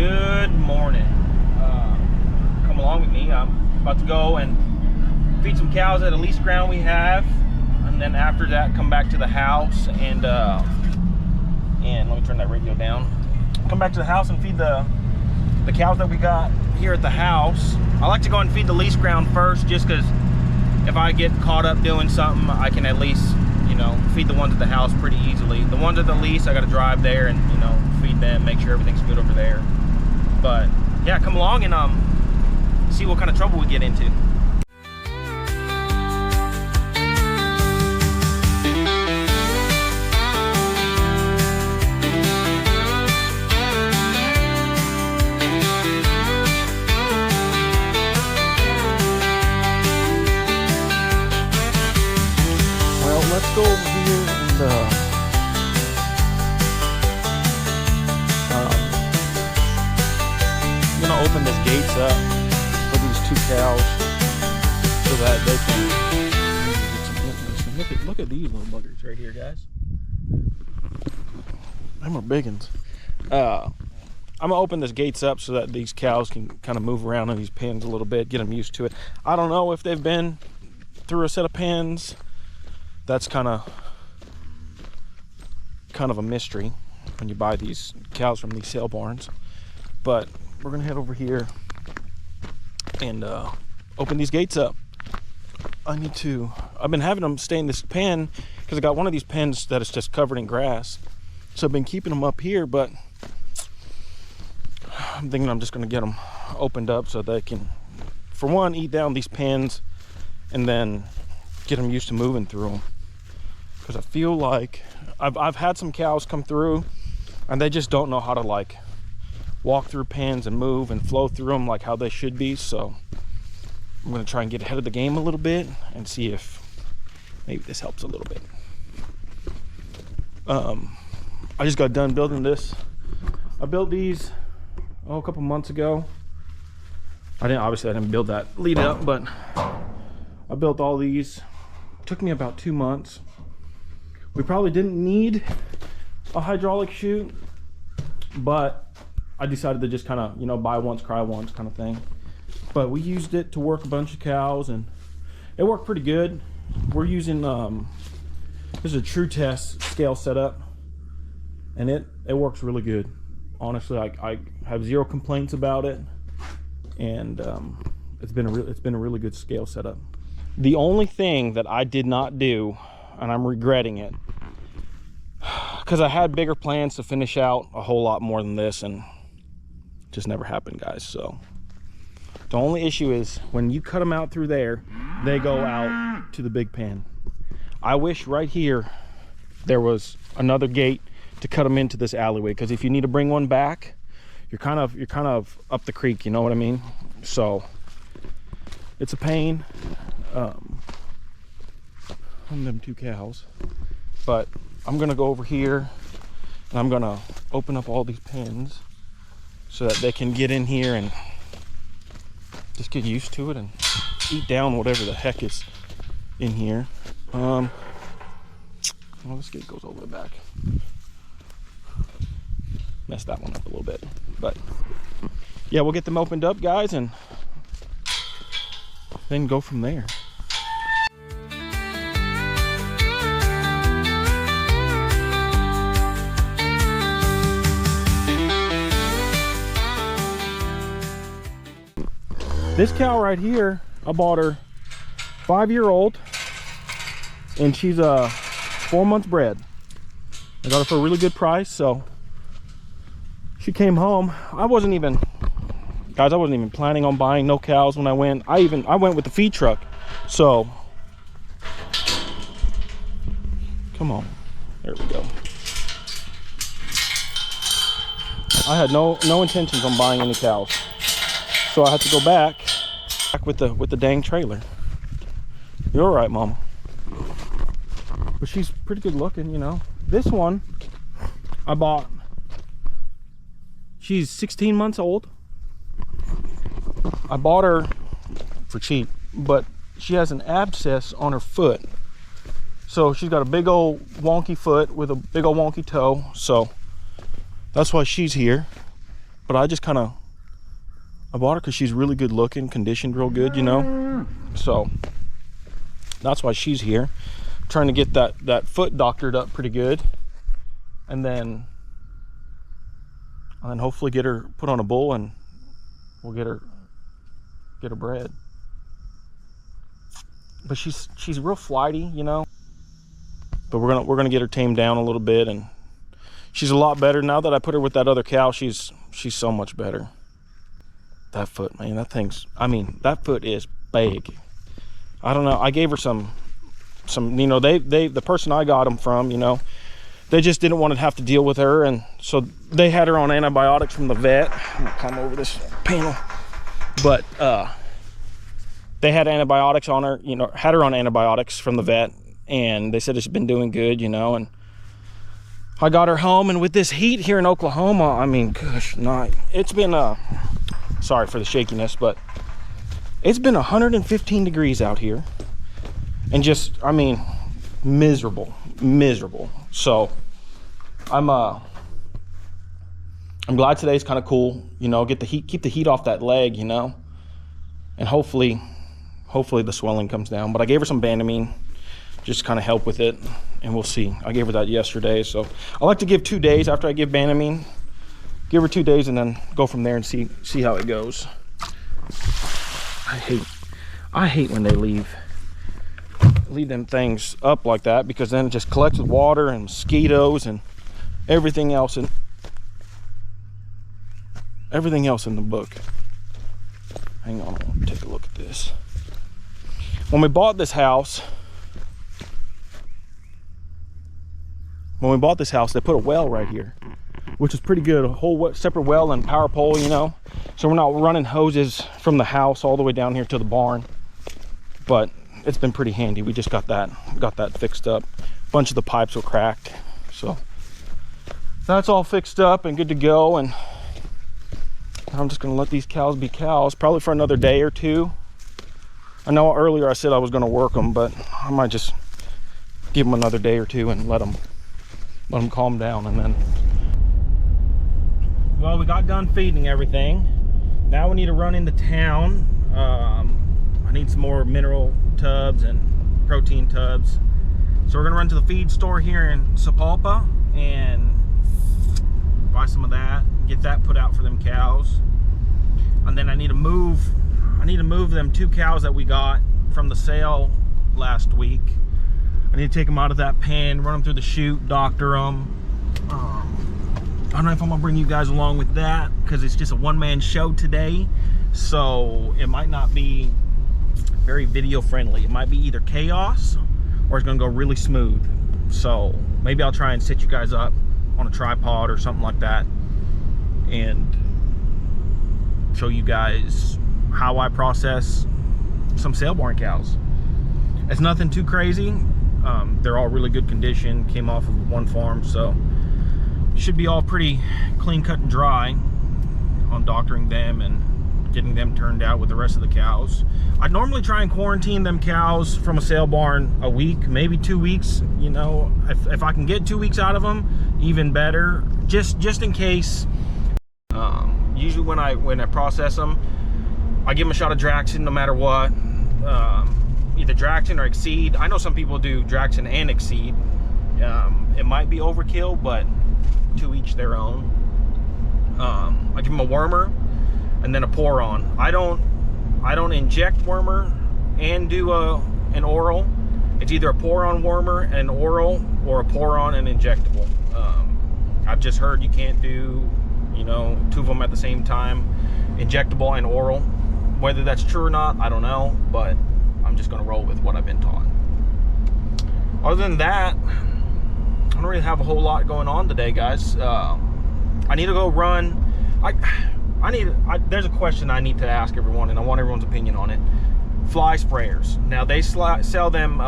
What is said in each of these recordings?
Good morning. Come along with me. I'm about to go and feed some cows at a lease ground we have, and then after that come back to the house and let me turn that radio down. Come back to the house and feed the cows that we got here at the house. I like to go and feed the lease ground first, just because if I get caught up doing something, I can at least, feed the ones at the house pretty easily. The ones at the lease, I got to drive there and feed them, make sure everything's good over there. But yeah, come along and see what kind of trouble we get into. Let's go over here and I'm gonna open this gates up for these two cows so that they can get some. Look at these little buggers right here, guys. Them are big ones. I'm gonna open this gates up so that these cows can kind of move around in these pens a little bit, get them used to it. I don't know if they've been through a set of pens. That's kind of a mystery when you buy these cows from these sale barns. But we're gonna head over here and open these gates up. I've been having them stay in this pen because I got one of these pens that is just covered in grass. So I've been keeping them up here, but I'm thinking I'm just gonna get them opened up so they can, for one, eat down these pens and then get them used to moving through them. Because I feel like I've had some cows come through and they just don't know how to walk through pens and move and flow through them like how they should be. So I'm going to try and get ahead of the game a little bit and see if maybe this helps a little bit. I just got done building this. I built these a couple months ago. I didn't build that lead up, but I built all these. It took me about 2 months. We probably didn't need a hydraulic chute, but I decided to just kind of, buy once, cry once kind of thing. But we used it to work a bunch of cows and it worked pretty good. We're using, this is a True Test scale setup and it works really good. Honestly, I have zero complaints about it, and it's been a really good scale setup. The only thing that I did not do, and I'm regretting it, because I had bigger plans to finish out a whole lot more than this, and it just never happened, guys. So the only issue is when you cut them out through there, they go out to the big pen. I wish right here there was another gate to cut them into this alleyway, because if you need to bring one back, you're kind of up the creek, you know what I mean? So it's a pain on them two cows. But I'm gonna go over here and I'm gonna open up all these pens so that they can get in here and just get used to it and eat down whatever the heck is in here. Well, this gate goes over the back. Messed that one up a little bit, but yeah, we'll get them opened up, guys, and then go from there. This cow right here, I bought her 5-year-old, and she's 4 months bred. I got her for a really good price, so she came home. I wasn't even planning on buying no cows when I went. I went with the feed truck. So come on, there we go. I had no intentions on buying any cows, so I had to go back with the dang trailer. You're all right, Mama. But she's pretty good looking, This one I bought. She's 16 months old. I bought her for cheap, but she has an abscess on her foot. So she's got a big old wonky foot with a big old wonky toe. So that's why she's here. but I just kind of, I bought her because she's really good looking, conditioned real good, you know. So that's why she's here. I'm trying to get that foot doctored up pretty good, and then hopefully get her put on a bull, and we'll get her bred. But she's real flighty, you know. But we're gonna get her tamed down a little bit, and she's a lot better now that I put her with that other cow. She's so much better. That foot, man, that foot is big. I don't know. I gave her some, you know, the person I got them from, you know, they just didn't want to have to deal with her, and so they had her on antibiotics from the vet. I'm gonna climb over this panel, but they had antibiotics on her, you know, had her on antibiotics from the vet, and they said it's been doing good, you know. And I got her home, and with this heat here in Oklahoma, I mean, gosh, it's been sorry for the shakiness, but it's been 115 degrees out here, and just, I mean, miserable. So I'm glad today's kind of cool, you know, keep the heat off that leg, you know, and hopefully the swelling comes down. But I gave her some Banamine, just kind of help with it, and we'll see. I gave her that yesterday, so I like to give 2 days after I give Banamine. Give her 2 days and then go from there and see how it goes. I hate when they leave them things up like that, because then it just collects with water and mosquitoes and everything else in the book. Hang on, I'll take a look at this. When we bought this house, they put a well right here, which is pretty good. A whole separate well and power pole, you know. So we're not running hoses from the house all the way down here to the barn. But it's been pretty handy. We just got that fixed up. A bunch of the pipes were cracked. So that's all fixed up and good to go. And I'm just gonna let these cows be cows, probably for another day or two. I know earlier I said I was gonna work them, but I might just give them another day or two and let them calm down. And then, well, we got done feeding everything. Now we need to run into town. I need some more mineral tubs and protein tubs. So we're gonna run to the feed store here in Sapulpa and buy some of that, get that put out for them cows. And then I need to move them 2 cows that we got from the sale last week. I need to take them out of that pen, run them through the chute, doctor them. I don't know if I'm gonna bring you guys along with that, because it's just a one-man show today, so it might not be very video friendly. It might be either chaos or it's gonna go really smooth. So maybe I'll try and set you guys up on a tripod or something like that and show you guys how I process some sale barn cows. It's nothing too crazy. They're all really good condition, came off of one farm, so should be all pretty clean cut and dry on doctoring them and getting them turned out with the rest of the cows. I'd normally try and quarantine them cows from a sale barn a week, maybe 2 weeks, you know. If I can get 2 weeks out of them, even better, just in case. Usually when I process them, I give them a shot of Draxxin no matter what. Either Draxxin or Exceed. I know some people do Draxxin and Exceed. It might be overkill, but to each their own. I give them a wormer and then a pour on. I don't inject wormer and do an oral. It's either a pour on wormer and an oral, or a pour on and injectable. I've just heard you can't do, you know, 2 of them at the same time, injectable and oral. Whether that's true or not, I don't know, but I'm just gonna roll with what I've been taught. Other than that, I don't really have a whole lot going on today, guys. I need to go run. There's a question I need to ask everyone, and I want everyone's opinion on it. Fly sprayers. Now they sell them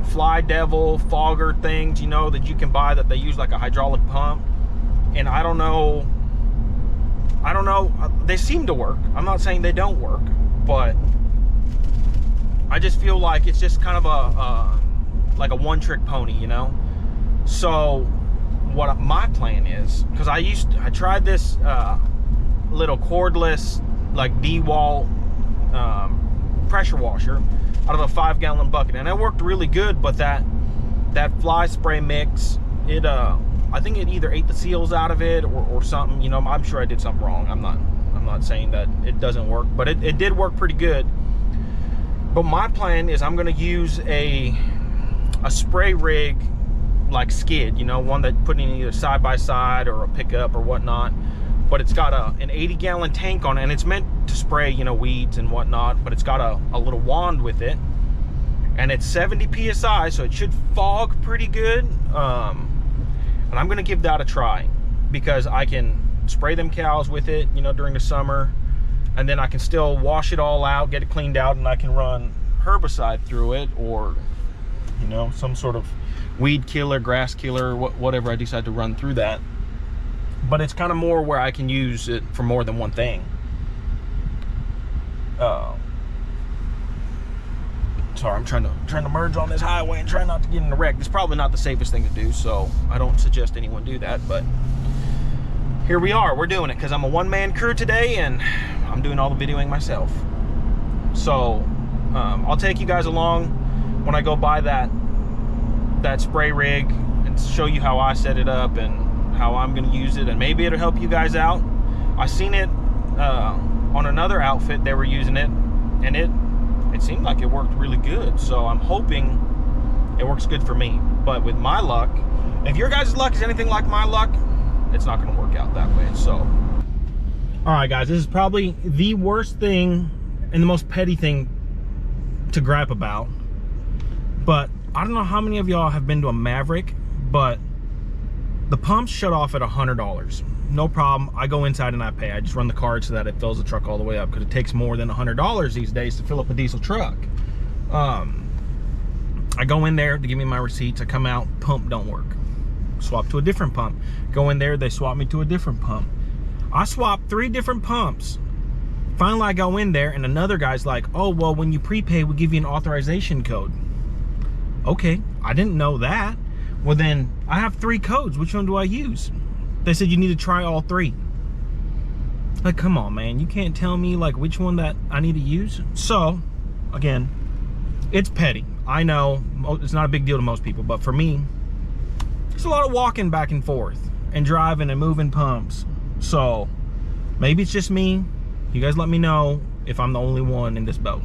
Fly Devil fogger things, you know, that you can buy, that they use like a hydraulic pump. And I don't know. They seem to work. I'm not saying they don't work, but I just feel like it's just kind of like a one-trick pony, you know. So what my plan is, because I tried this little cordless like DeWalt pressure washer out of a 5-gallon bucket, and it worked really good, but that fly spray mix, it I think it either ate the seals out of it or something, you know. I'm sure I did something wrong. I'm not saying that it doesn't work, but it did work pretty good. But my plan is I'm going to use a spray rig like skid, you know, one that put in either side by side or a pickup or whatnot, but it's got an 80-gallon tank on it, and it's meant to spray, you know, weeds and whatnot, but it's got a little wand with it, and it's 70 psi, so it should fog pretty good. And I'm gonna give that a try, because I can spray them cows with it, you know, during the summer, and then I can still wash it all out, get it cleaned out, and I can run herbicide through it, or, you know, some sort of weed killer, grass killer, whatever I decide to run through that. But it's kind of more where I can use it for more than one thing. Sorry, I'm trying to merge on this highway and try not to get in a wreck. It's probably not the safest thing to do, so I don't suggest anyone do that, but here we are. We're doing it because I'm a one-man crew today, and I'm doing all the videoing myself. So I'll take you guys along when I go buy that spray rig and show you how I set it up and how I'm going to use it, and maybe it'll help you guys out. I seen it on another outfit. They were using it, and it seemed like it worked really good, so I'm hoping it works good for me. But with my luck, if your guys' luck is anything like my luck, it's not going to work out that way. So all right guys, this is probably the worst thing and the most petty thing to gripe about, but I don't know how many of y'all have been to a Maverick, but the pumps shut off at $100. No problem. I go inside and I pay. I just run the card so that it fills the truck all the way up, because it takes more than $100 these days to fill up a diesel truck. I go in there, they give me my receipts. I come out, pump don't work. Swap to a different pump. Go in there, they swap me to a different pump. I swapped 3 different pumps. Finally, I go in there and another guy's like, oh, well, when you prepay, we give you an authorization code. Okay, I didn't know that. Well, then I have 3 codes. Which one do I use? They said you need to try all 3. Like, come on, man. You can't tell me like which one that I need to use. So, again, it's petty. I know it's not a big deal to most people, but for me, it's a lot of walking back and forth and driving and moving pumps. So maybe it's just me. You guys let me know if I'm the only one in this boat.